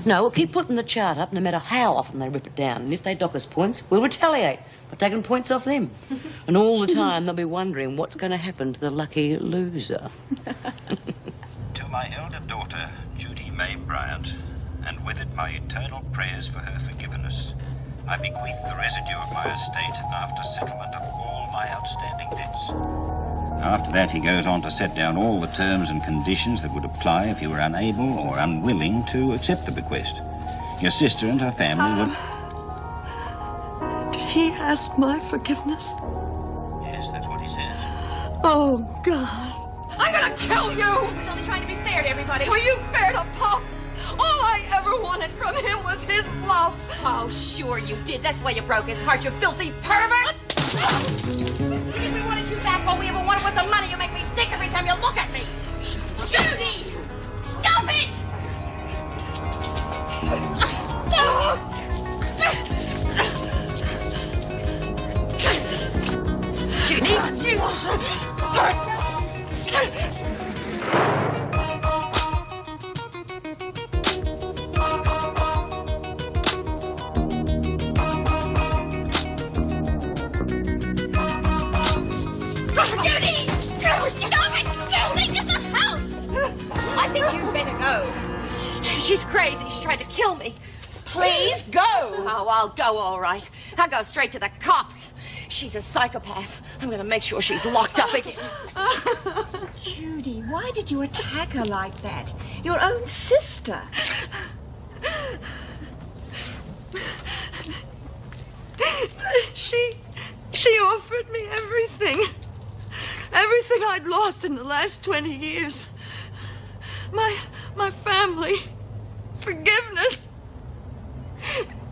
No, we'll keep putting the chart up no matter how often they rip it down. And if they dock us points, we'll retaliate by taking points off them. And all the time they'll be wondering what's going to happen to the lucky loser. To my elder daughter, Judy May Bryant, and with it my eternal prayers for her forgiveness, I bequeath the residue of my estate after settlement of all my outstanding debts. After that, he goes on to set down all the terms and conditions that would apply if you were unable or unwilling to accept the bequest. Your sister and her family would... Did he ask my forgiveness? Yes, that's what he said. Oh, God. I'm gonna kill you! He's only trying to be fair to everybody. Were you fair to Pop? All I ever wanted from him was his love. Oh, sure you did. That's why you broke his heart, you filthy pervert! If we wanted you back, all we ever wanted was the money. You make me sick every time you look at me. Judy! Stop it! Judy! I think you'd better go. She's crazy. She tried to kill me. Please go. Oh, I'll go, all right. I'll go straight to the cops. She's a psychopath. I'm going to make sure she's locked up again. Judy, why did you attack her like that? Your own sister. She offered me everything. Everything I'd lost in the last 20 years. My family. Forgiveness.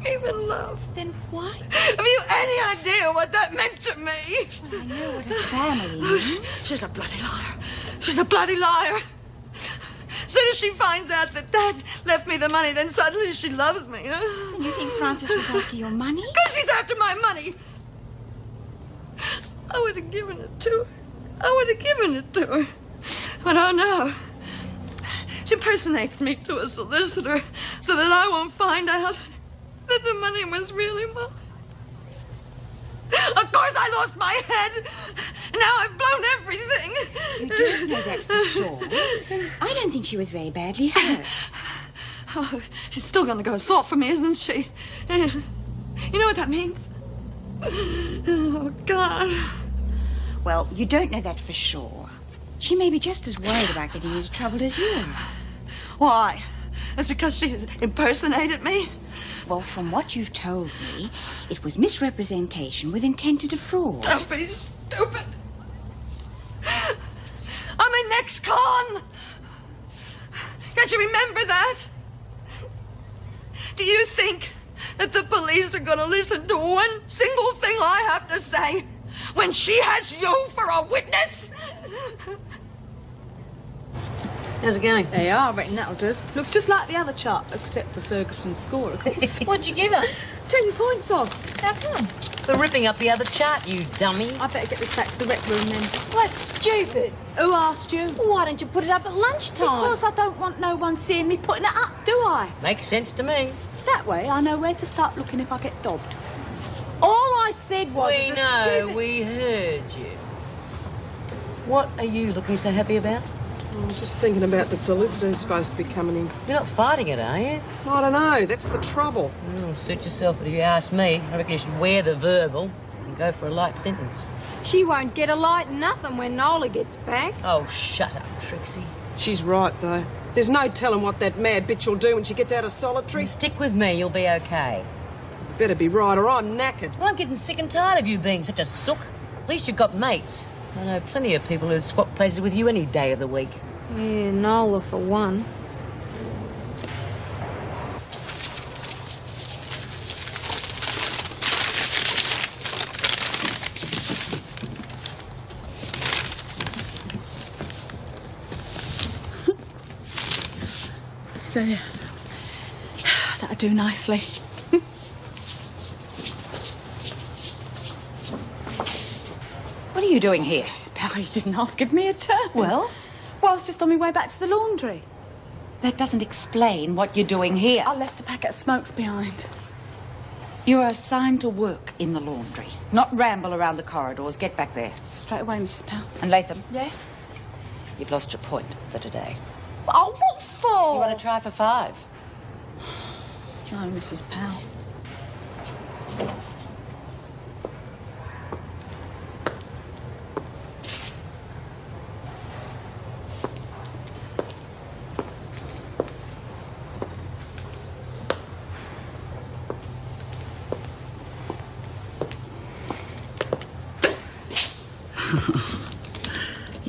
Even love. Then what? Have you any idea what that meant to me? Well, I know what a family means. She's a bloody liar. She's a bloody liar. As soon as she finds out that Dad left me the money, then suddenly she loves me. And you think Francis was after your money? Because she's after my money. I would have given it to her. I would have given it to her. But oh no. She impersonates me to a solicitor so that I won't find out that the money was really mine. Of course I lost my head. Now I've blown everything. You don't know that for sure. I don't think she was very badly hurt. Oh, she's still going to go assault for me, isn't she? You know what that means? Oh, God. Well, you don't know that for sure. She may be just as worried about getting into trouble as you are. Why? That's because she impersonated me? Well, from what you've told me, it was misrepresentation with intent to defraud. Don't be stupid. I'm an ex-con. Can't you remember that? Do you think that the police are going to listen to one single thing I have to say when she has you for a witness? How's it going? There you are, I reckon that'll do. Looks just like the other chart, except for Ferguson's score, of course. What'd you give her? 10 points off. How come? For ripping up the other chart, you dummy. I better get this back to the rec room then. Well, that's stupid. Who asked you? Why don't you put it up at lunchtime? Because I don't want no one seeing me putting it up, do I? Makes sense to me. That way I know where to start looking if I get dobbed. All I said was... We know, we heard you. What are you looking so happy about? I'm just thinking about the solicitor who's supposed to be coming in. You're not fighting it, are you? I don't know, that's the trouble. Suit yourself, but if you ask me, I reckon you should wear the verbal and go for a light sentence. She won't get a light nothing when Nola gets back. Oh, shut up, Trixie. She's right, though. There's no telling what that mad bitch will do when she gets out of solitary. You stick with me, you'll be okay. You better be right, or I'm knackered. Well, I'm getting sick and tired of you being such a sook. At least you've got mates. I know plenty of people who'd swap places with you any day of the week. Yeah, Nola for one. There. That'll do nicely. What are you doing here? Mrs. Bell, you didn't half give me a turn. Well? Well, I was just on my way back to the laundry. That doesn't explain what you're doing here. I left a packet of smokes behind. You're assigned to work in the laundry, not ramble around the corridors. Get back there. Straight away, Mrs. Powell. And Latham, Yeah? you've lost your point for today. Oh, what for? You want to try for 5? No, Mrs. Powell.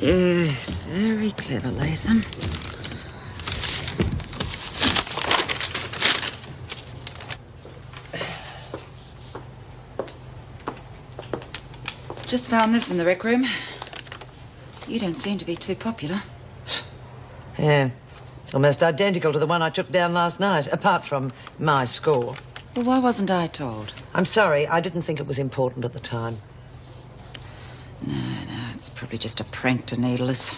Yes, very clever, Latham. Just found this in the rec room. You don't seem to be too popular. Yeah, it's almost identical to the one I took down last night, apart from my score. Well, why wasn't I told? I'm sorry, I didn't think it was important at the time. No, it's probably just a prank to needle us.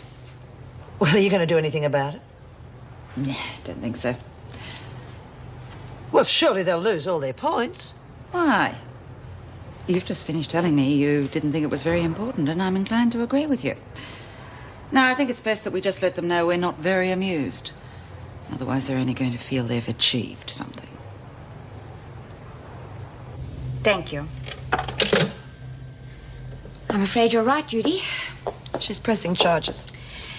Well, are you going to do anything about it? Nah, don't think so. Well, surely they'll lose all their points. Why? You've just finished telling me you didn't think it was very important, and I'm inclined to agree with you. No, I think it's best that we just let them know we're not very amused. Otherwise, they're only going to feel they've achieved something. Thank you. I'm afraid you're right, Judy. She's pressing charges.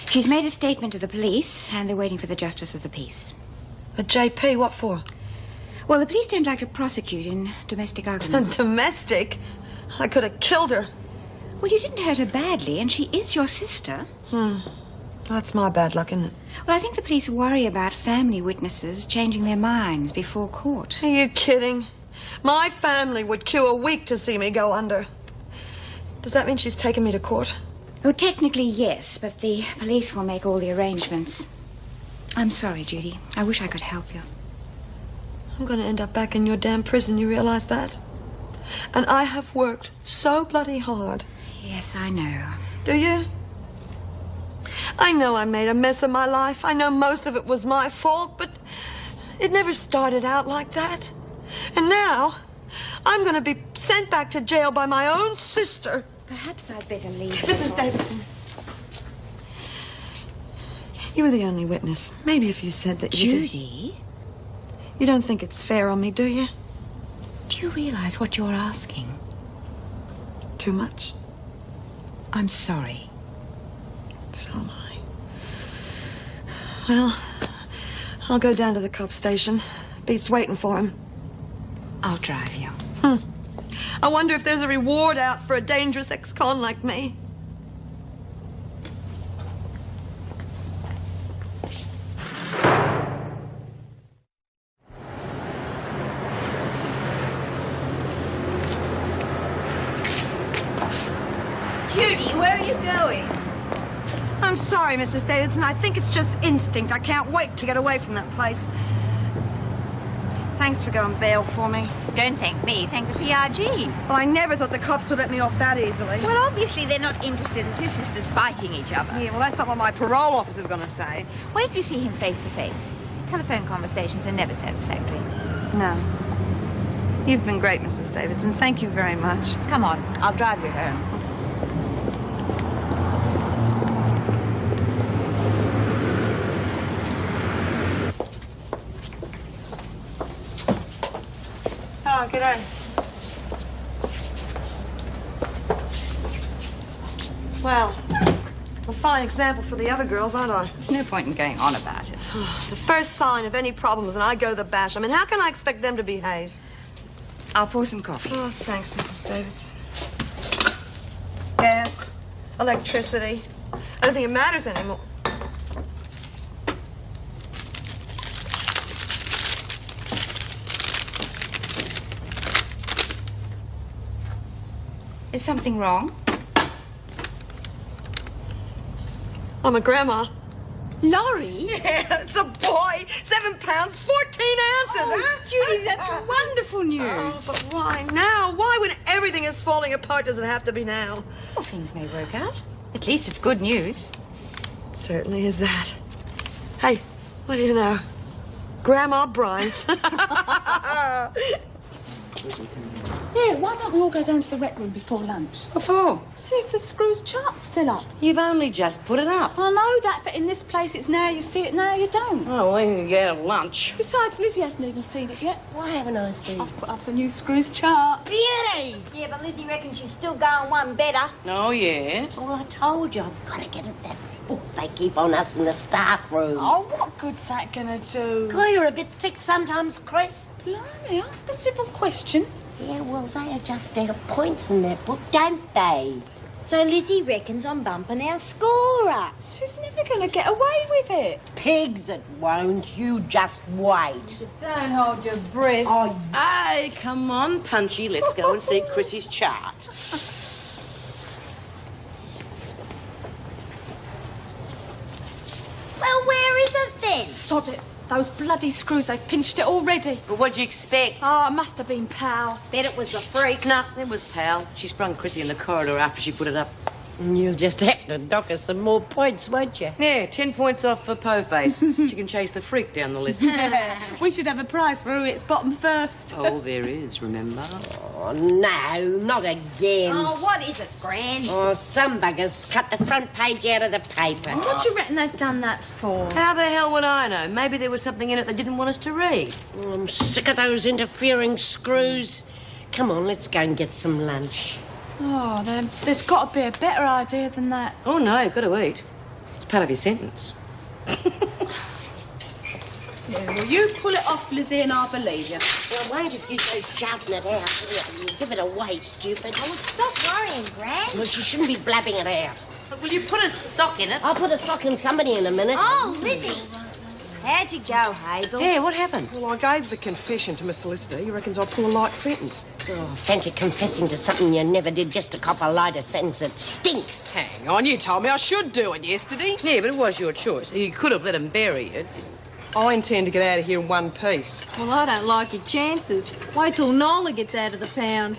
She's made a statement to the police, and they're waiting for the Justice of the Peace. But JP, what for? Well, the police don't like to prosecute in domestic arguments. Domestic? I could have killed her. Well, you didn't hurt her badly, and she is your sister. That's my bad luck, isn't it? Well, I think the police worry about family witnesses changing their minds before court. Are you kidding? My family would queue a week to see me go under. Does that mean she's taken me to court? Oh, technically, yes, but the police will make all the arrangements. I'm sorry, Judy. I wish I could help you. I'm going to end up back in your damn prison, you realize that? And I have worked so bloody hard. Yes, I know. Do you? I know I made a mess of my life. I know most of it was my fault, but it never started out like that. And now, I'm going to be sent back to jail by my own sister. Perhaps I'd better leave. Mrs. Davidson. You were the only witness. Maybe if you said that you Judy? You don't think it's fair on me, do you? Do you realize what you're asking? Too much. I'm sorry. So am I. Well, I'll go down to the cop station. Beat's waiting for him. I'll drive you. I wonder if there's a reward out for a dangerous ex-con like me. Judy, where are you going? I'm sorry, Mrs. Davidson. I think it's just instinct. I can't wait to get away from that place. Thanks for going bail for me. Don't thank me, thank the PRG. Well, I never thought the cops would let me off that easily. Well, obviously they're not interested in two sisters fighting each other. Yeah, well, that's not what my parole officer's going to say. Wait till you see him face to face. Telephone conversations are never satisfactory. No. You've been great, Mrs. Davidson. Thank you very much. Come on, I'll drive you home. Oh, g'day. Well, a fine example for the other girls, aren't I? There's no point in going on about it. The first sign of any problems, and I go the bash. I mean, how can I expect them to behave? I'll pour some coffee. Oh, thanks, Mrs. Davidson. Gas, electricity. I don't think it matters anymore. Is something wrong? I'm a grandma. Laurie? Yeah, it's a boy. 7 pounds, 14 ounces, huh? Judy, that's wonderful news. Oh, but why now? Why, when everything is falling apart, does it have to be now? Well, things may work out. At least it's good news. It certainly is that. Hey, What do you know? Grandma Bryant. Yeah, why don't we all go down to the rec room before lunch? What for? See if the Screws chart's still up. You've only just put it up. I know that, but in this place it's now you see it, now you don't. Oh, we can get a lunch. Besides, Lizzie hasn't even seen it yet. Why haven't I seen I've put up a new Screws chart. Beauty! Yeah, but Lizzie reckons she's still going one better. Oh, yeah? Well, I told you, I've got to get at that book they keep on us in the staff room. Oh, what good's that gonna do? God, you're a bit thick sometimes, Chris. Blimey, ask a civil question. Yeah, well, they adjust their points in that book, don't they? So Lizzie reckons I'm bumping our score up. She's never gonna get away with it. Pigs, it won't. You just wait. Don't hold your breath. Oh, Hey, come on, Punchy. Let's go and see Chrissy's chart. Well, where is it then? Sod it. Those bloody Screws, they've pinched it already. But what'd you expect? Oh, it must have been Pal. Bet it was the freak. No, it was Pal. She sprung Chrissy in the corridor after she put it up. you'll just have to dock us some more points, won't you? Yeah, 10 points off for Po-Face. She can chase the freak down the list. We should have a prize for who hits bottom first. Oh, there is, remember? Oh, no, not again. Oh, what is it, Gran? Oh, some buggers cut the front page out of the paper. What do you reckon they've done that for? How the hell would I know? Maybe there was something in it they didn't want us to read. Oh, I'm sick of those interfering Screws. Come on, let's go and get some lunch. Oh, then there's got to be a better idea than that. Oh, no, you've got to eat. It's part of your sentence. Yeah, well, you pull it off, Lizzie, and I'll believe you. Well, wait if you go shouting it out. You give it away, stupid. Oh, stop worrying, Gran. Well, she shouldn't be blabbing it out. Will you put a sock in it? I'll put a sock in somebody in a minute. Oh, Lizzie. How'd you go, Hazel? Yeah, what happened? Well, I gave the confession to my solicitor. He reckons I'll pull a light sentence. Oh, fancy confessing to something you never did just to cop a lighter sentence. It stinks. Hang on, you told me I should do it yesterday. Yeah, but it was your choice. You could have let him bury you. I intend to get out of here in one piece. Well, I don't like your chances. Wait till Nola gets out of the pound.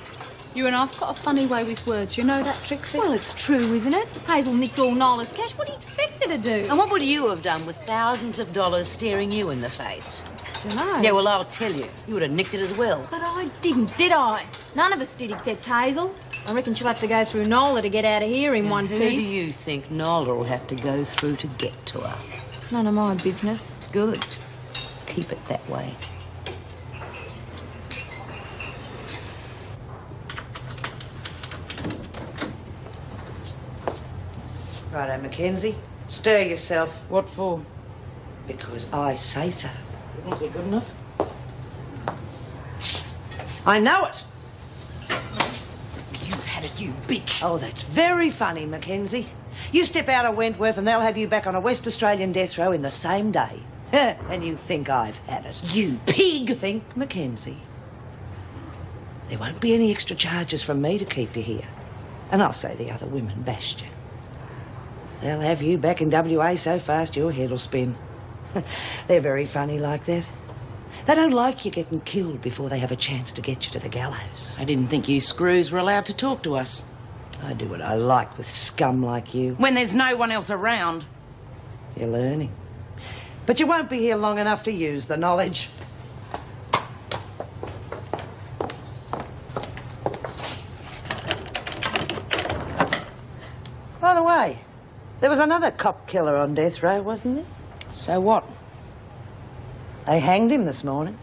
You and I've got a funny way with words. You know that, Trixie? Well, it's true, isn't it? Hazel nicked all Nola's cash. What do you expect her to do? And what would you have done with thousands of dollars staring you in the face? Dunno. Yeah, well, I'll tell you. You would have nicked it as well. But I didn't, did I? None of us did except Hazel. I reckon she'll have to go through Nola to get out of here in one Who do piece. you think Nola will have to go through to get to her? It's none of my business. Good. Keep it that way. Righto, Mackenzie. Stir yourself. What for? Because I say so. You think you're good enough? I know it. You've had it, you bitch. Oh, that's very funny, Mackenzie. You step out of Wentworth and they'll have you back on a West Australian death row in the same day. And you think I've had it. You pig! Think, Mackenzie. There won't be any extra charges from me to keep you here. And I'll say the other women bashed you. They'll have you back in WA so fast your head'll spin. They're very funny like that. They don't like you getting killed before they have a chance to get you to the gallows. I didn't think you Screws were allowed to talk to us. I do what I like with scum like you. When there's no one else around. You're learning. But you won't be here long enough to use the knowledge. By the way, there was another cop killer on death row, wasn't there? So what? They hanged him this morning.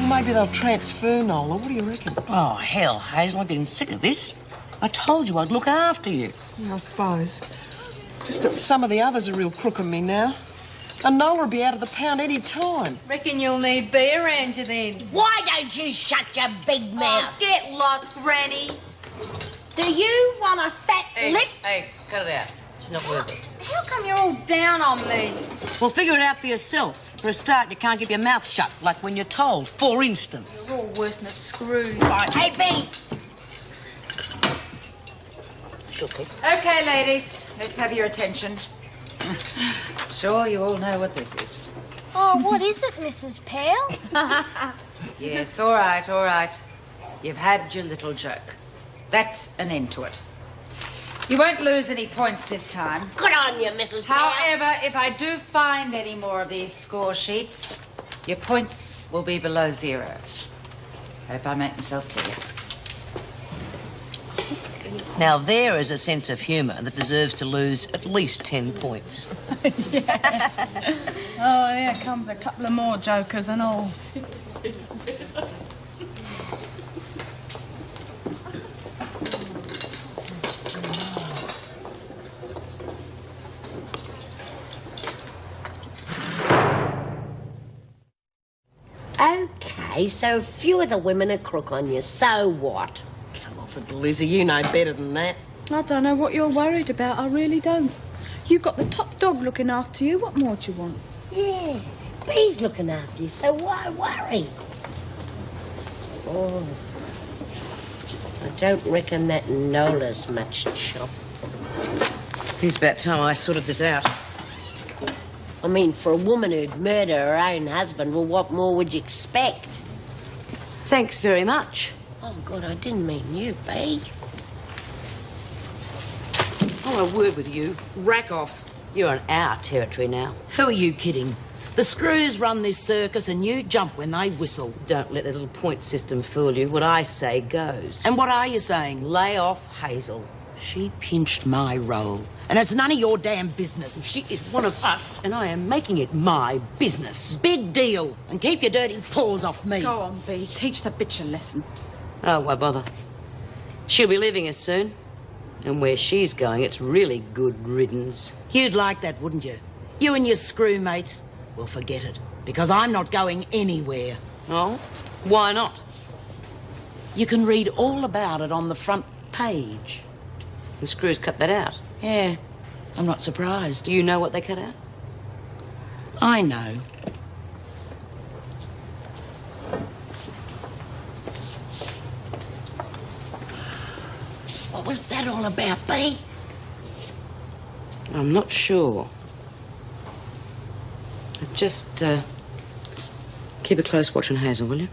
Maybe they'll transfer Nola. What do you reckon? Oh, hell, Hazel, I'm getting sick of this. I told you I'd look after you. Yeah, I suppose. Just that some of the others are real crook on me now. And Nola will be out of the pound any time. Reckon you'll need beer around you then. Why don't you shut your big mouth? Oh, get lost, Granny. Do you want a fat lip? Hey, cut it out. It's not worth it. How come you're all down on me? Well, figure it out for yourself. For a start, you can't keep your mouth shut, like when you're told, for instance. You're all worse than a screw. Hey, B! Okay, ladies, let's have your attention. Sure, you all know what this is. Oh, what is it, Mrs. Pale? Yes, all right, all right. You've had your little joke. That's an end to it. You won't lose any points this time. Good on you, Mrs. Powell. However, if I do find any more of these score sheets, your points will be below 0. Hope I make myself clear. Now, there is a sense of humour that deserves to lose at least 10 points. Oh, here comes a couple of more jokers and all. Okay, so a few of the women are crook on you. So what? Come off it, Lizzie. You know better than that. I don't know what you're worried about, I really don't. You've got the top dog looking after you. What more do you want? Yeah, but he's looking after you, so why worry? Oh, I don't reckon that Nola's much chop. It's about time I sorted this out. I mean, for a woman who'd murder her own husband, well, what more would you expect? Thanks very much. Oh, God, I didn't mean you, B. I want a word with you. Rack off. You're on our territory now. Who are you kidding? The screws run this circus and you jump when they whistle. Don't let the little point system fool you. What I say goes. And what are you saying? Lay off Hazel. She pinched my role. And it's none of your damn business. She is one of us, and I am making it my business. Big deal. And keep your dirty paws off me. Go on, B. Teach the bitch a lesson. Oh, why bother? She'll be leaving us soon. And where she's going, it's really good riddance. You'd like that, wouldn't you? You and your screw mates. Well, forget it. Because I'm not going anywhere. Oh? Why not? You can read all about it on the front page. The screws cut that out. Yeah, I'm not surprised. Do you know what they cut out? I know. What was that all about, B? I'm not sure. Just, keep a close watch on Hazel, will you?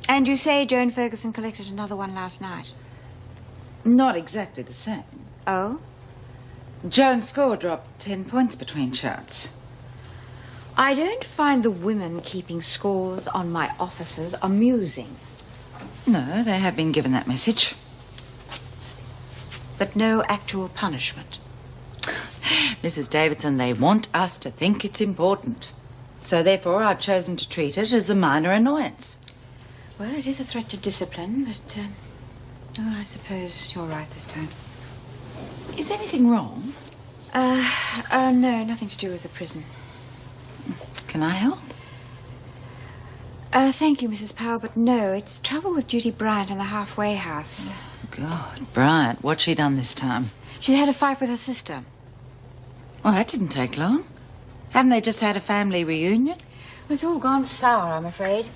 And you say Joan Ferguson collected another one last night? Not exactly the same. Oh? Joan's score dropped 10 points between charts. I don't find the women keeping scores on my officers amusing. No, they have been given that message. But no actual punishment. Mrs. Davidson, they want us to think it's important. So therefore, I've chosen to treat it as a minor annoyance. Well, it is a threat to discipline, but, oh, I suppose you're right this time. Is anything wrong? No, nothing to do with the prison. Can I help? Thank you, Mrs. Powell, but no, it's trouble with Judy Bryant and the halfway house. God, Bryant, what's she done this time? She's had a fight with her sister. Well, that didn't take long. Haven't they just had a family reunion? Well, it's all gone sour, I'm afraid.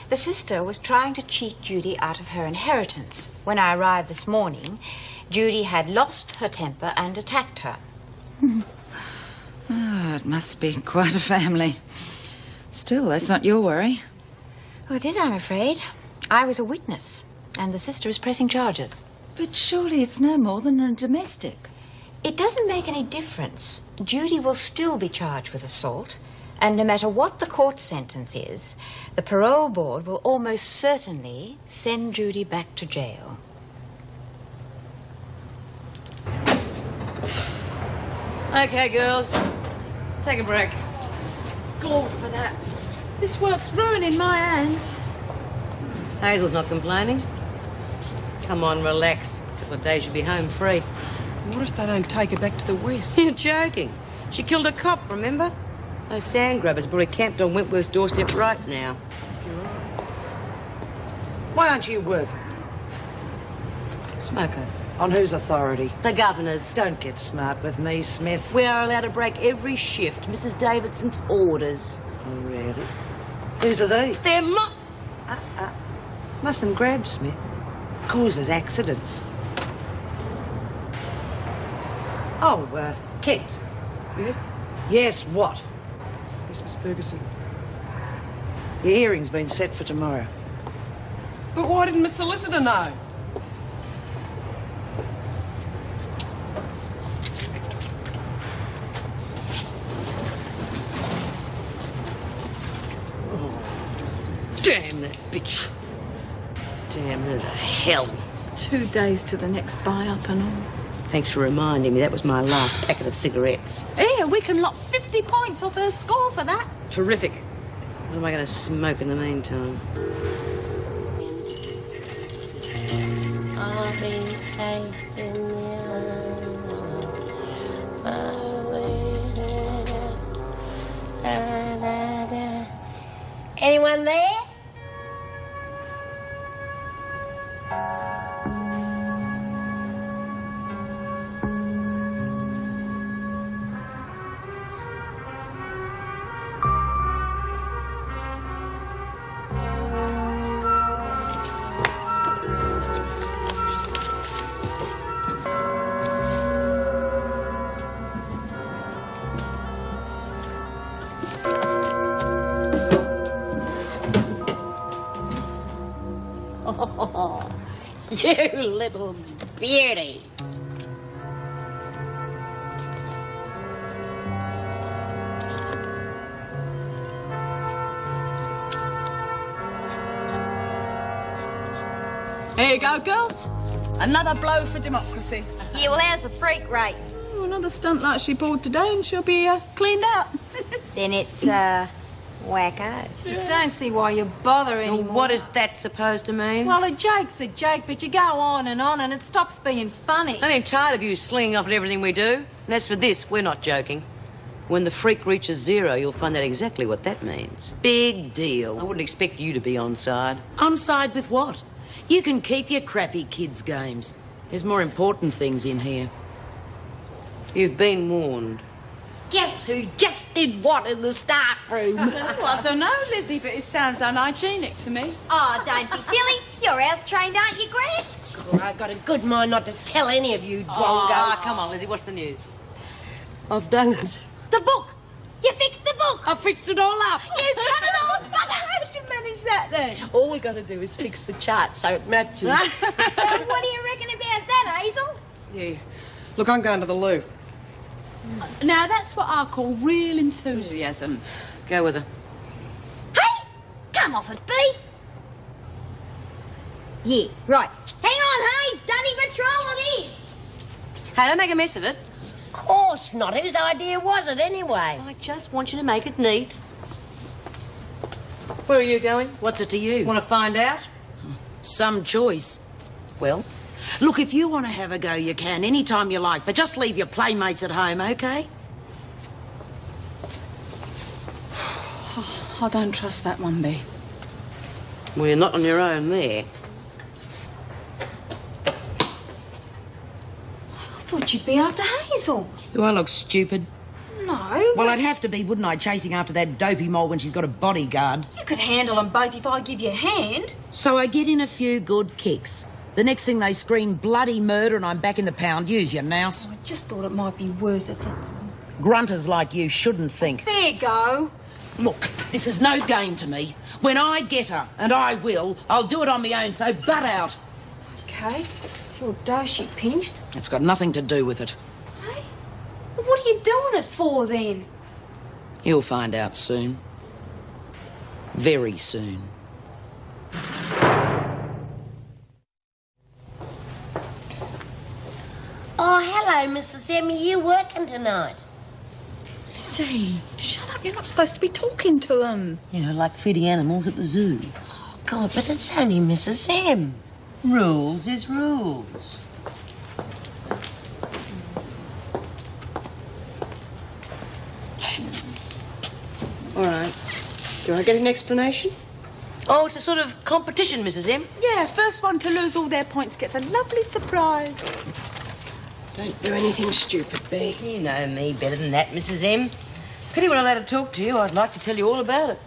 The sister was trying to cheat Judy out of her inheritance. When I arrived this morning, Judy had lost her temper and attacked her. Oh, it must be quite a family. Still, that's not your worry. Oh, it is, I'm afraid. I was a witness, and the sister is pressing charges. But surely it's no more than a domestic. It doesn't make any difference. Judy will still be charged with assault, and no matter what the court sentence is, the parole board will almost certainly send Judy back to jail. Okay, girls. Take a break. God for that. This work's ruining my hands. Hazel's not complaining. Come on, relax. A couple of days you'll be home free. What if they don't take her back to the west? You're joking. She killed a cop, remember? Those sand grabbers probably camped on Wentworth's doorstep right now. Why aren't you working? Smoker. On whose authority? The governor's. Don't get smart with me, Smith. We are allowed to break every shift. Mrs. Davidson's orders. Oh, really? Whose are these? They're my... Mustn't grab, Smith. Causes accidents. Oh, Kent. Yeah? Yes, what? Yes, Miss Ferguson. The hearing's been set for tomorrow. But why didn't Miss Solicitor know? Damn that bitch. Damn her to hell. It's 2 days to the next buy-up and all. Thanks for reminding me. That was my last packet of cigarettes. Here, we can lock 50 points off her score for that. Terrific. What am I going to smoke in the meantime? I'll be safe in the Anyone there? Oh, you little beauty. Here you go, girls. Another blow for democracy. Yeah, well, how's the freak rate? Oh, another stunt like she pulled today and she'll be cleaned out. Then it's, wacko. Don't see why you bother Well, anymore. what is that supposed to mean? Well, a joke's a joke, but you go on and it stops being funny. I'm tired of you slinging off at everything we do. And as for this, we're not joking. When the freak reaches 0, you'll find out exactly what that means. Big deal. I wouldn't expect you to be on side. On side with what? You can keep your crappy kids' games. There's more important things in here. You've been warned. Guess who just did what in the staff room? Well, I don't know, Lizzie, but it sounds unhygienic to me. Oh, don't be silly. You're house-trained, aren't you, Greg? Well, I've got a good mind not to tell any of you drongos. Ah, come on, Lizzie, what's the news? I've done it. The book. You fixed the book. I fixed it all up. You got it all, bugger. How did you manage that then? All we got to do is fix the chart so it matches. Well, what do you reckon about that, Hazel? Yeah. Look, I'm going to the loo. Now, that's what I call real enthusiasm. Go with her. Hey, come off it, B. Yeah, right. Hang on, Hayes. Dunny Patrol it is. Hey, don't make a mess of it. Of course not. Whose idea was it anyway? I just want you to make it neat. Where are you going? What's it to you? Want to find out? Some choice. Well, Look, if you want to have a go, you can, any time you like, but just leave your playmates at home, OK? I don't trust that one, B. well, you're not on your own there. I thought you'd be after Hazel. Do I look stupid? No. Well, I'd have to be, wouldn't I, chasing after that dopey mole when she's got a bodyguard. You could handle them both if I give you a hand. So I get in a few good kicks. The next thing they scream bloody murder and I'm back in the pound. Use your nous. I just thought it might be worth it. Grunters like you shouldn't think. There you go. Look, this is no game to me. When I get her, and I will, I'll do it on my own, so butt out. Okay. It's your dough she pinched. It's got nothing to do with it. Hey? Well, what are you doing it for then? You'll find out soon. Very soon. Oh, hello, Mrs. M. Are you working tonight? Lizzie, shut up. You're not supposed to be talking to them. You know, like feeding animals at the zoo. Oh, God, but it's only Mrs. M. Rules is rules. All right. Do I get an explanation? Oh, it's a sort of competition, Mrs. M. Yeah, first one to lose all their points gets a lovely surprise. Don't do anything stupid, B. You know me better than that, Mrs. M. Pity when I let her talk to you. I'd like to tell you all about it.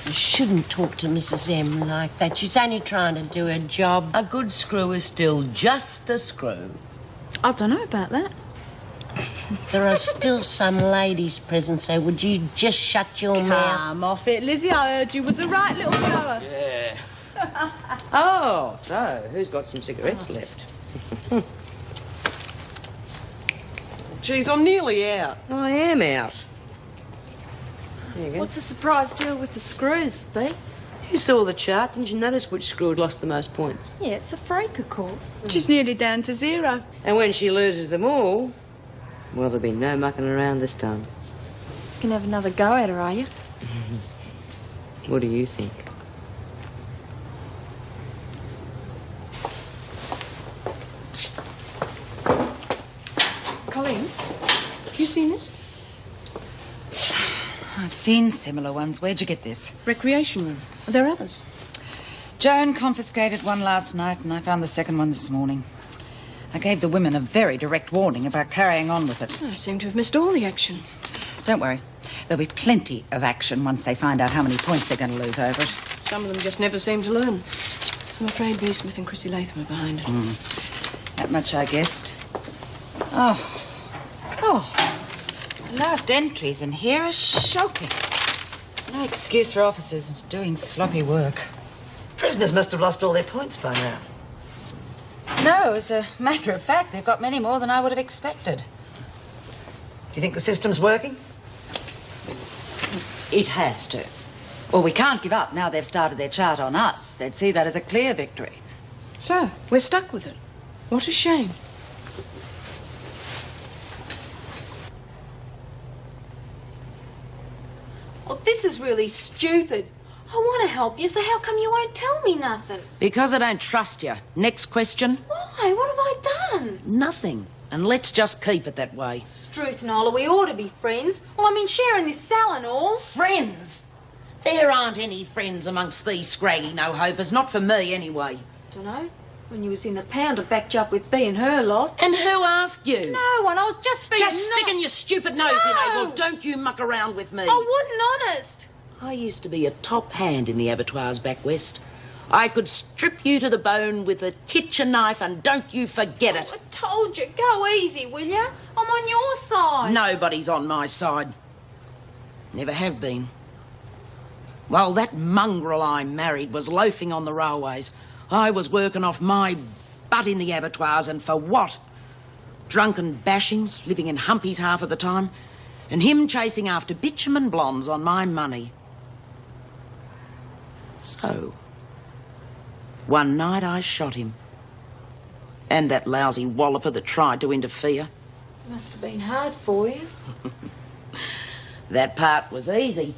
You shouldn't talk to Mrs. M like that. She's only trying to do her job. A good screw is still just a screw. I don't know about that. There are still some ladies present, so would you just shut your mouth? Come off it, Lizzie. I heard you was a right little goer. Yeah. Oh, so who's got some cigarettes left? Geez, I'm nearly out. I am out. There you go. What's the surprise deal with the screws, B? You saw the chart. Didn't you notice which screw had lost the most points? Yeah, it's a freak, of course. She's nearly down to 0. And when she loses them all, well, there'll be no mucking around this time. You can have another go at her, are you? What do you think? Colleen, have you seen this? I've seen similar ones. Where'd you get this? Recreation room. Are there others? Joan confiscated one last night, and I found the second one this morning. I gave the women a very direct warning about carrying on with it. I seem to have missed all the action. Don't worry. There'll be plenty of action once they find out how many points they're going to lose over it. Some of them just never seem to learn. I'm afraid B. Smith and Chrissy Latham are behind it. That much I guessed. Oh, God. The last entries in here are shocking. There's no excuse for officers doing sloppy work. Prisoners must have lost all their points by now. No, as a matter of fact, they've got many more than I would have expected. Do you think the system's working? It has to. Well, we can't give up now they've started their chart on us. They'd see that as a clear victory. So, we're stuck with it. What a shame. Well, this is really stupid. I want to help you, so how come you won't tell me nothing? Because I don't trust you. Next question. Why? What have I done? Nothing. And let's just keep it that way. Struth, Nola, we ought to be friends. Well, I mean, sharing this cell and all. Friends? There aren't any friends amongst these scraggy no-hopers. Not for me, anyway. Dunno. When you was in the pound, I backed you up with B and her lot. And who asked you? No one. I was just being Just sticking your stupid nose in, eh? Well, don't you muck around with me. I wouldn't, honest. I used to be a top hand in the abattoirs back west. I could strip you to the bone with a kitchen knife, and don't you forget it. I told you, go easy, will you? I'm on your side. Nobody's on my side. Never have been. Well, that mongrel I married was loafing on the railways. I was working off my butt in the abattoirs, and for what? Drunken bashings, living in humpies half of the time, and him chasing after bitumen blondes on my money. So, one night I shot him. And that lousy walloper that tried to interfere. Must have been hard for you. That part was easy.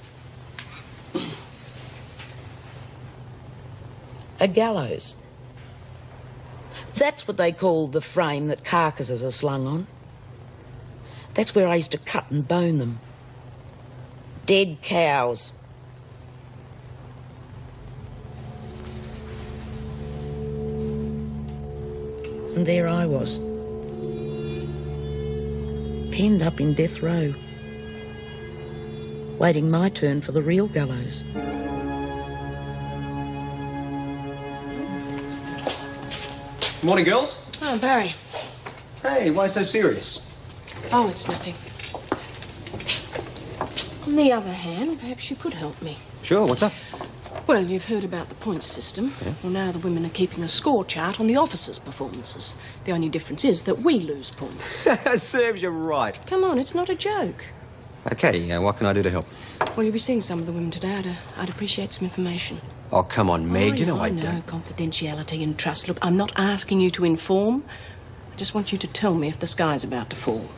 A gallows. That's what they call the frame that carcasses are slung on. That's where I used to cut and bone them. Dead cows. And there I was, penned up in death row, waiting my turn for the real gallows. Morning, girls. Oh, Barry. Hey, why so serious? Oh, it's nothing. On the other hand, perhaps you could help me. Sure, what's up? Well, you've heard about the points system. Yeah. Well, now the women are keeping a score chart on the officers' performances. The only difference is that we lose points. Serves you right. Come on, it's not a joke. Okay, what can I do to help? Well, you'll be seeing some of the women today. I'd appreciate some information. Oh, come on, Meg, you know I know, don't. confidentiality and trust. Look, I'm not asking you to inform. I just want you to tell me if the sky's about to fall.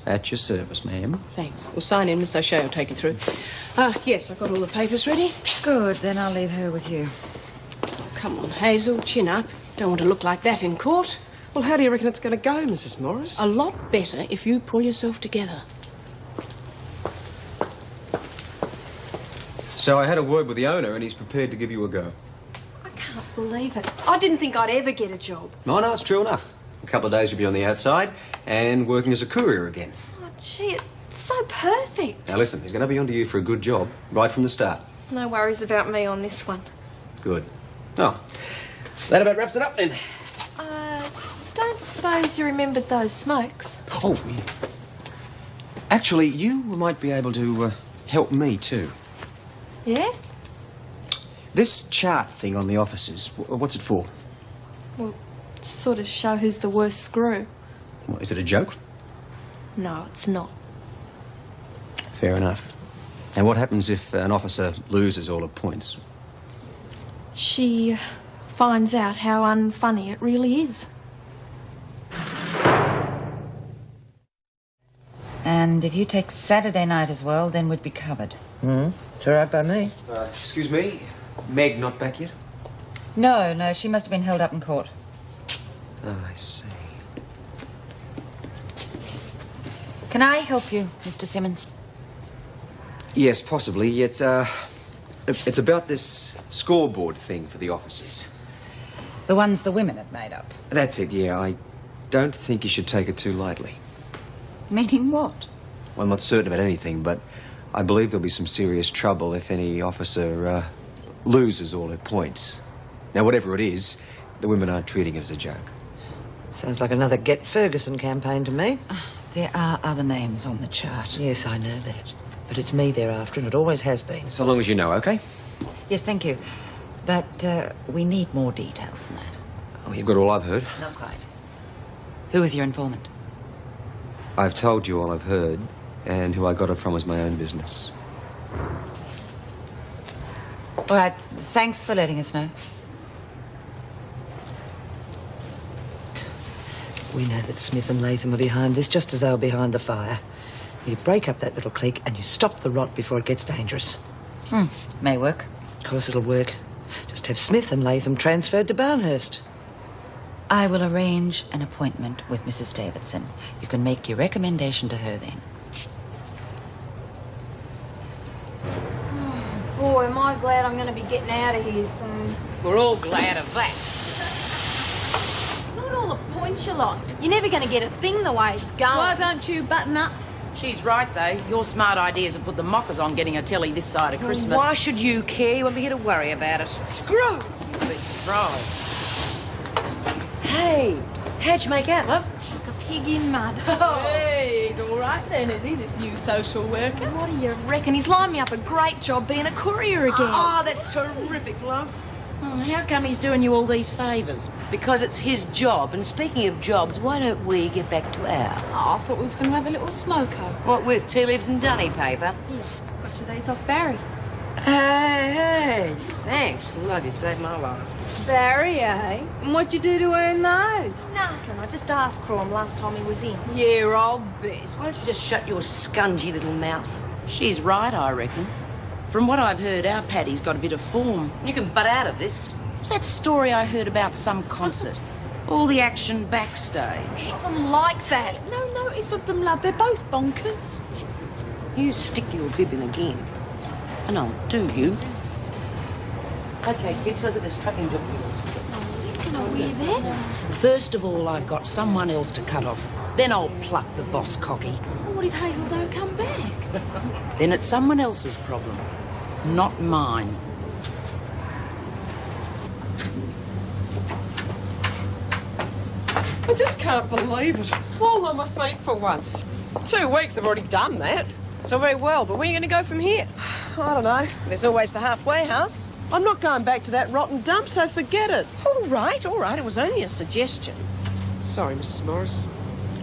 At your service, ma'am. Thanks. We'll sign in, Miss O'Shea will take you through. Yes, I've got all the papers ready. Good, then I'll leave her with you. Come on, Hazel, chin up. Don't want to look like that in court. Well, how do you reckon it's going to go, Mrs. Morris? A lot better if you pull yourself together. So I had a word with the owner and he's prepared to give you a go. I can't believe it. I didn't think I'd ever get a job. No, it's true enough. A couple of days you'll be on the outside and working as a courier again. Oh, gee, it's so perfect. Now listen, he's going to be onto you for a good job right from the start. No worries about me on this one. Good. Oh, that about wraps it up then. Don't suppose you remembered those smokes? Oh, yeah. Actually, you might be able to help me too. Yeah? This chart thing on the officers, what's it for? Well, to sort of show who's the worst screw. What, is it a joke? No, it's not. Fair enough. And what happens if an officer loses all her points? She finds out how unfunny it really is. And if you take Saturday night as well, then we'd be covered. It's all right by me. Excuse me? Meg not back yet? No, she must have been held up in court. Oh, I see. Can I help you, Mr. Simmons? Yes, possibly. It's about this scoreboard thing for the officers. The ones the women have made up. That's it, yeah. I don't think you should take it too lightly. Meaning what? Well, I'm not certain about anything, but I believe there'll be some serious trouble if any officer loses all her points. Now, whatever it is, the women aren't treating it as a joke. Sounds like another Get Ferguson campaign to me. There are other names on the chart. Yes, I know that. But it's me they're after, and it always has been. So long as you know, okay? Yes, thank you. But we need more details than that. Oh, you've got all I've heard. Not quite. Who is your informant? I've told you all I've heard, and who I got it from was my own business. All right, thanks for letting us know. We know that Smith and Latham are behind this, just as they were behind the fire. You break up that little clique and you stop the rot before it gets dangerous. May work. Of course it'll work. Just have Smith and Latham transferred to Barnhurst. I will arrange an appointment with Mrs. Davidson. You can make your recommendation to her then. Boy, am I glad I'm going to be getting out of here soon. We're all glad of that. Look at all the points you lost. You're never going to get a thing the way it's going. Why don't you button up? She's right, though. Your smart ideas have put the mockers on getting a telly this side of Christmas. Why should you care? You won't be here to worry about it. Screw! You'll be surprised. Hey, how'd you make out, love? Like a pig in mud. Hey, he's all right then, is he, this new social worker? What do you reckon? He's lined me up a great job being a courier again. Oh, that's terrific, love. Oh, how come he's doing you all these favours? Because it's his job. And speaking of jobs, why don't we get back to ours? Oh, I thought we was going to have a little smoke-o. What with? Tea leaves and dunny paper? Got your days off Barry. Hey, thanks. Love you, saved my life. Barry, eh? And what'd you do to earn those? Nothing. I just asked for them last time he was in. Yeah, I'll bet. Why don't you just shut your scungy little mouth? She's right, I reckon. From what I've heard, our Paddy's got a bit of form. You can butt out of this. What's that story I heard about some concert? All the action backstage. It wasn't like that. No notice of them, love. They're both bonkers. You stick your bib in again. And I'll do you. Okay, kids, look at this trucking job. Can I wear that? First of all, I've got someone else to cut off. Then I'll pluck the boss cocky. What if Hazel don't come back? Then it's someone else's problem, not mine. I just can't believe it. Fall on my feet for once. 2 weeks, I've already done that. So very well, but where are you going to go from here? I don't know. There's always the halfway house. I'm not going back to that rotten dump, so forget it. All right. It was only a suggestion. Sorry, Mrs. Morris.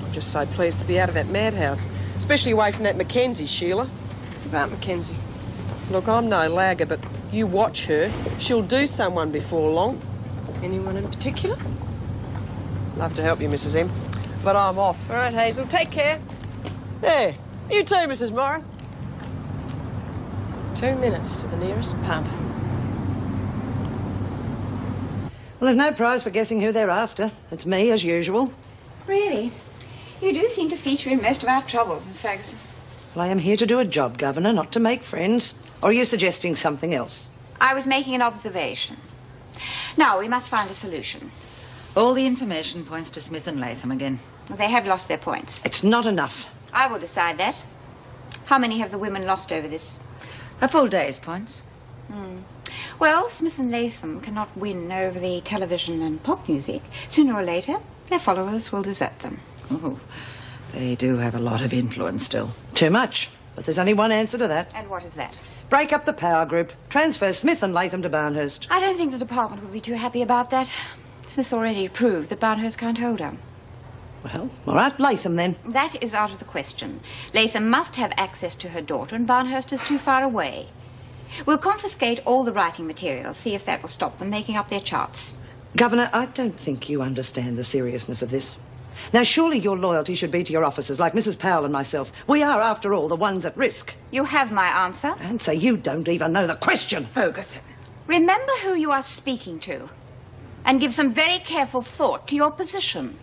I'm just so pleased to be out of that madhouse, especially away from that Mackenzie, Sheila. About Mackenzie. Look, I'm no lagger, but you watch her. She'll do someone before long. Anyone in particular? Love to help you, Mrs. M, but I'm off. All right, Hazel, take care. There. You too, Mrs. Morris. 2 minutes to the nearest pub. Well, there's no prize for guessing who they're after. It's me, as usual. Really? You do seem to feature in most of our troubles, Miss Ferguson. Well, I am here to do a job, Governor, not to make friends. Or are you suggesting something else? I was making an observation. Now, we must find a solution. All the information points to Smith and Latham again. Well, they have lost their points. It's not enough. I will decide that. How many have the women lost over this? A full day's points. Well, Smith and Latham cannot win over the television and pop music. Sooner or later, their followers will desert them. Oh, they do have a lot of influence still. Too much. But there's only one answer to that. And what is that? Break up the power group. Transfer Smith and Latham to Barnhurst. I don't think the department will be too happy about that. Smith's already proved that Barnhurst can't hold her. Well, all right, Latham then. That is out of the question. Latham must have access to her daughter, and Barnhurst is too far away. We'll confiscate all the writing material, see if that will stop them making up their charts. Governor, I don't think you understand the seriousness of this. Now, surely your loyalty should be to your officers, like Mrs. Powell and myself. We are, after all, the ones at risk. You have my answer. And so you don't even know the question. Ferguson. Remember who you are speaking to, and give some very careful thought to your position.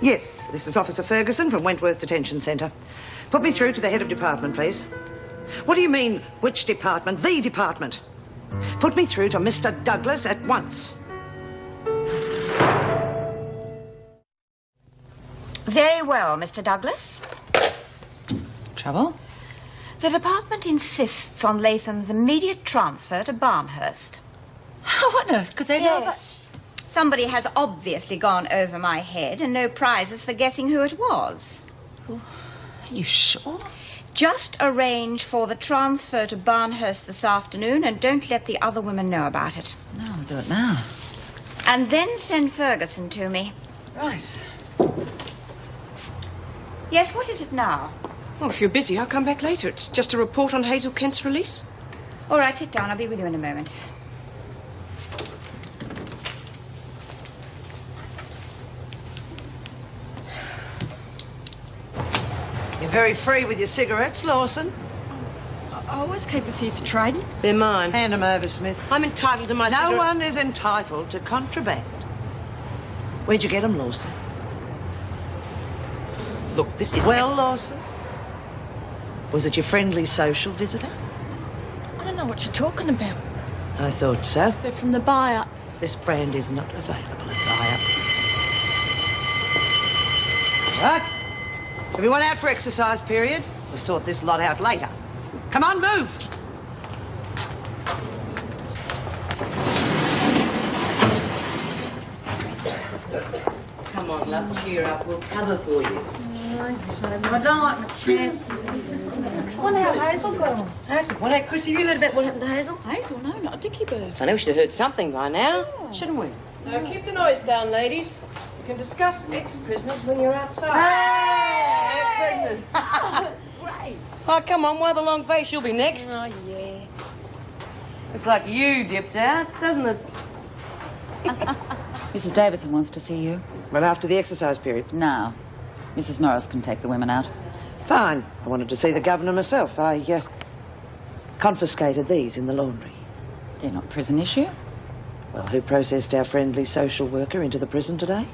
Yes, this is Officer Ferguson from Wentworth Detention Centre. Put me through to the head of department, please. What do you mean, which department? The department. Put me through to Mr. Douglas at once. Very well, Mr. Douglas. Trouble? The department insists on Latham's immediate transfer to Barnhurst. How on earth could they know that? Somebody has obviously gone over my head, and no prizes for guessing who it was. Are you sure? Just arrange for the transfer to Barnhurst this afternoon, and don't let the other women know about it. No, I'll do it now. And then send Ferguson to me. Right. Yes, what is it now? Well, if you're busy, I'll come back later. It's just a report on Hazel Kent's release. All right, sit down. I'll be with you in a moment. You're very free with your cigarettes, Lawson. I always keep a few for trading. They're mine. Hand them over, Smith. I'm entitled to my No cigarette. one is entitled to contraband. Where'd you get them, Lawson? Look, this is... Well, Lawson? Was it your friendly social visitor? I don't know what you're talking about. I thought so. They're from the buy-up. This brand is not available at buy-up. Right. Everyone out for exercise period. We'll sort this lot out later. Come on, move! Come on, love, cheer up. We'll cover for you. I don't like my chances. Wonder how Hazel got on. Hazel? What happened, Chrissy? You heard about what happened to Hazel? Hazel? No, not a dicky bird. I know we should have heard something by now, shouldn't we? Now, keep the noise down, ladies. You can discuss ex-prisoners when you're outside. Hey, ex-prisoners. Great. Oh, come on, why the long face? You'll be next. Oh, yeah. Looks like you dipped out, doesn't it? Mrs. Davidson wants to see you. Well, after the exercise period. Now. Mrs. Morris can take the women out. Fine. I wanted to see the governor myself. I confiscated these in the laundry. They're not prison issue. Well, who processed our friendly social worker into the prison today?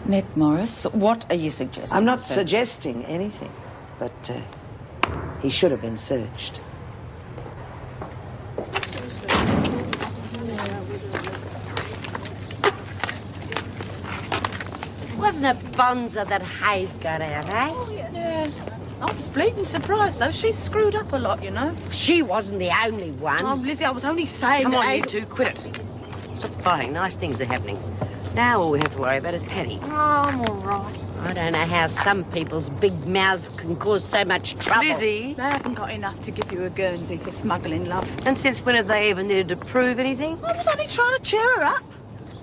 Mick Morris, what are you suggesting? I'm not suggesting anything, but he should have been searched. Wasn't it bonza that Hayes got out, eh? Yeah. I was bleeding surprised, though. She's screwed up a lot, you know. She wasn't the only one. Oh, Lizzie, I was only saying Come that on, you Hazel... two, quit it. Stop fighting. Nice things are happening. Now all we have to worry about is Patty. Oh, I'm all right. I don't know how some people's big mouths can cause so much trouble. Lizzie! They haven't got enough to give you a Guernsey for smuggling, love. And since when have they even needed to prove anything? I was only trying to cheer her up.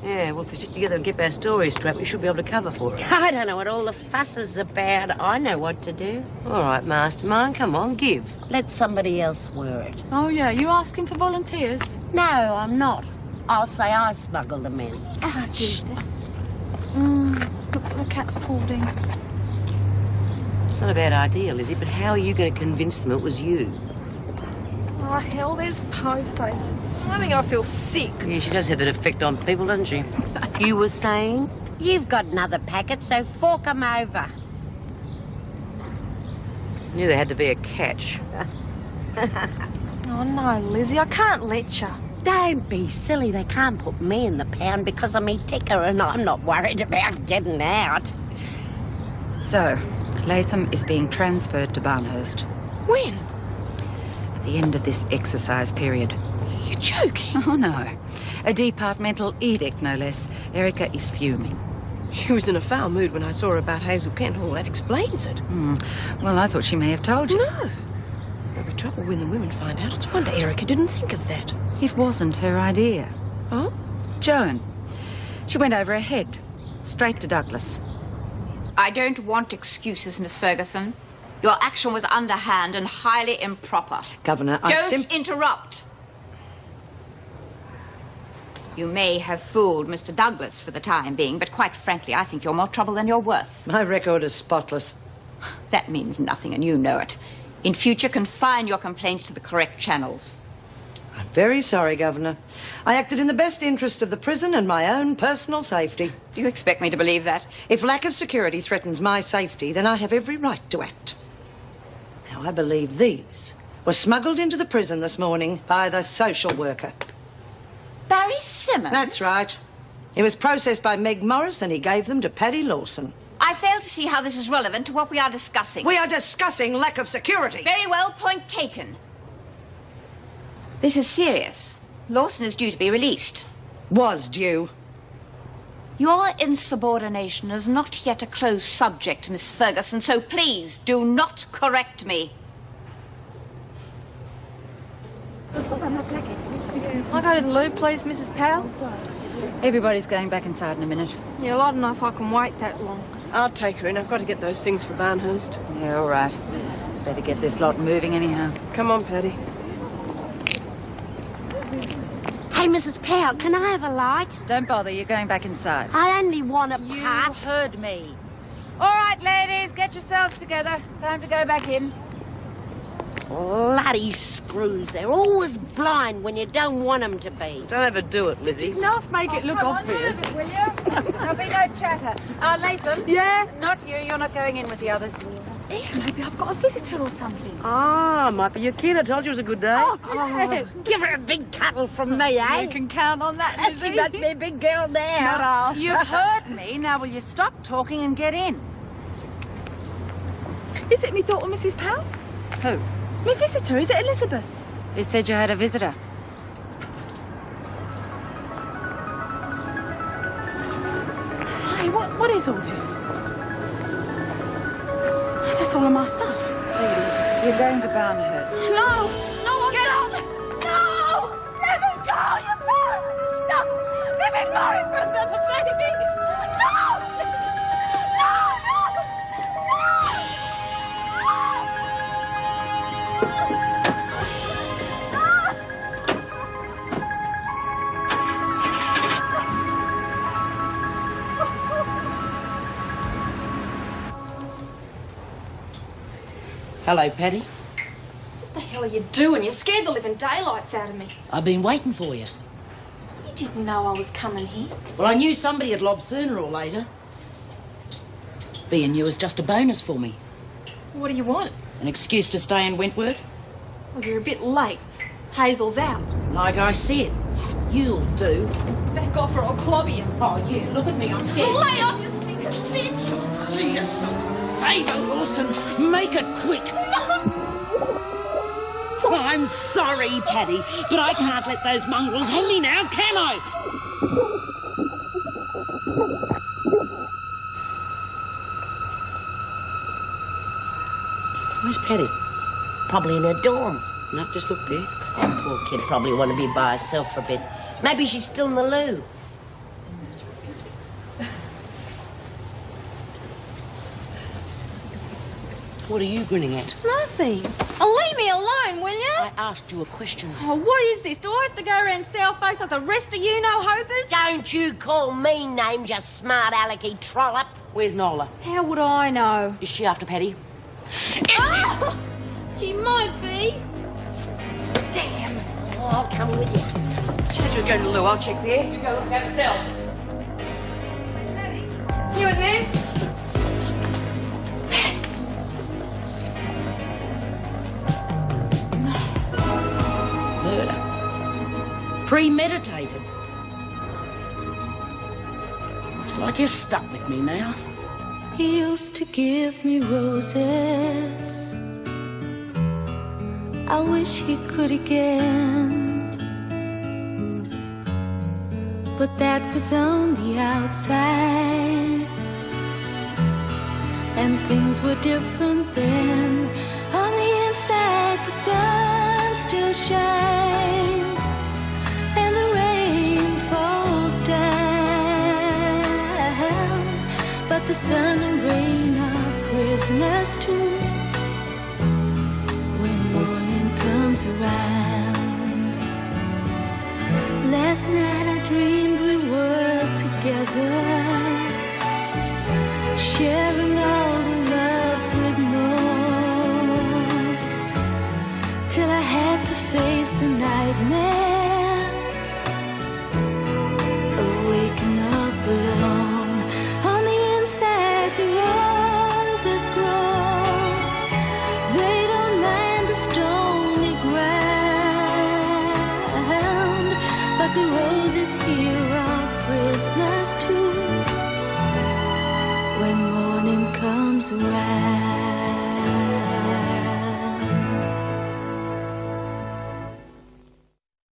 Yeah, well, if we stick together and keep our stories straight, we should be able to cover for it. I don't know what all the fuss is about. I know what to do. All right, mastermind, come on, give. Let somebody else wear it. Oh, yeah, you asking for volunteers? No, I'm not. I'll say I smuggled them in. Oh, shh. Look what the cat's pulled in. It's not a bad idea, Lizzie, but how are you going to convince them it was you? Oh, hell, there's Po Face. I think I feel sick. Yeah, she does have that effect on people, doesn't she? You were saying? You've got another packet, so fork 'em over. Knew there had to be a catch. Oh, no, Lizzie, I can't let you. Don't be silly. They can't put me in the pound because of me ticker, and I'm not worried about getting out. So, Latham is being transferred to Barnhurst. When? At The end of this exercise period. You're joking. Oh, no. A departmental edict, no less. Erica is fuming. She was in a foul mood when I saw her about Hazel Kent. Well, that explains it. Well, I thought she may have told you. No. There'll be trouble when the women find out. It's a wonder Erica didn't think of that. It wasn't her idea. Oh? Joan. She went over her head. Straight to Douglas. I don't want excuses, Miss Ferguson. Your action was underhand and highly improper. Governor, Don't interrupt. You may have fooled Mr. Douglas for the time being, but quite frankly, I think you're more trouble than you're worth. My record is spotless. That means nothing, and you know it. In future, confine your complaints to the correct channels. I'm very sorry, Governor. I acted in the best interest of the prison and my own personal safety. Do you expect me to believe that? If lack of security threatens my safety, then I have every right to act. Now, I believe these were smuggled into the prison this morning by the social worker. Barry Simmons? That's right. He was processed by Meg Morris and he gave them to Paddy Lawson. I fail to see how this is relevant to what we are discussing. We are discussing lack of security. Very well, point taken. This is serious. Lawson is due to be released. Was due. Your insubordination is not yet a closed subject, Miss Ferguson, so please do not correct me. I go to the loo, please, Mrs. Powell? Everybody's going back inside in a minute. Yeah, well, I don't know if I can wait that long. I'll take her in. I've got to get those things for Barnhurst. Yeah, all right. Better get this lot moving anyhow. Come on, Paddy. Hey, Mrs. Powell, can I have a light? Don't bother, you're going back inside. I only want a You puff. heard me. All right, ladies, get yourselves together. Time to go back in. Bloody screws. They're always blind when you don't want them to be. Don't ever do it, Lizzie. Enough, make it look obvious. Will you? There'll be no chatter. Latham. Yeah? Not you. You're not going in with the others. Yeah, maybe I've got a visitor or something. Ah, might be your kid. I told you it was a good day. Oh, dear. Give her a big cuddle from me, eh? You can count on that, She Lizzie. must be a big girl now. Not half. You've heard me. Now will you stop talking and get in? Is it me daughter, Mrs. Powell? Who? Me visitor, is it Elizabeth? Who said you had a visitor? Hey, what is all this? That's all of my stuff. You're going to Barnhurst. No! No, get up! No! Let us go, you fool! No! Mrs. Morris will never play me! No! No! Hello, Paddy. What the hell are you doing? You scared the living daylights out of me. I've been waiting for you. You didn't know I was coming here. Well, I knew somebody had lobbed sooner or later. Being you was just a bonus for me. What do you want? An excuse to stay in Wentworth? Well, you're a bit late. Hazel's out. Like I said, you'll do. Back off or I'll clobber you. Oh, yeah, look at me, I'm scared. Lay off, you stinking bitch! Do yourself a favour, Lawson. Make it quick. Oh, I'm sorry, Paddy, but I can't let those mongrels have me now, can I? Where's Paddy? Probably in her dorm. No, just look there. That poor kid probably want to be by herself for a bit. Maybe she's still in the loo. What are you grinning at? Nothing. Oh, leave me alone, will you? I asked you a question. Oh, what is this? Do I have to go around sour-face like the rest of you no-hopers? Don't you call me names, you smart alecky trollop. Where's Nola? How would I know? Is she after Paddy? Oh, she might be. Damn. Oh, I'll come with you. She said she was going to the loo. I'll check there. You go look yourselves. You in there? Murder. Premeditated. Looks like you're stuck with me now. He used to give me roses I wish he could again. But that was on the outside, and things were different then. On the inside, the sun still shines, and the rain falls down. But the sun and rain are prisoners too when morning comes around. Last night I dreamed we were together, sharing all the love we'd known, till I had to face the nightmare of waking up alone. On the inside, the roses grow. They don't mind the stony ground, but the roses here are prisoners too when morning comes around.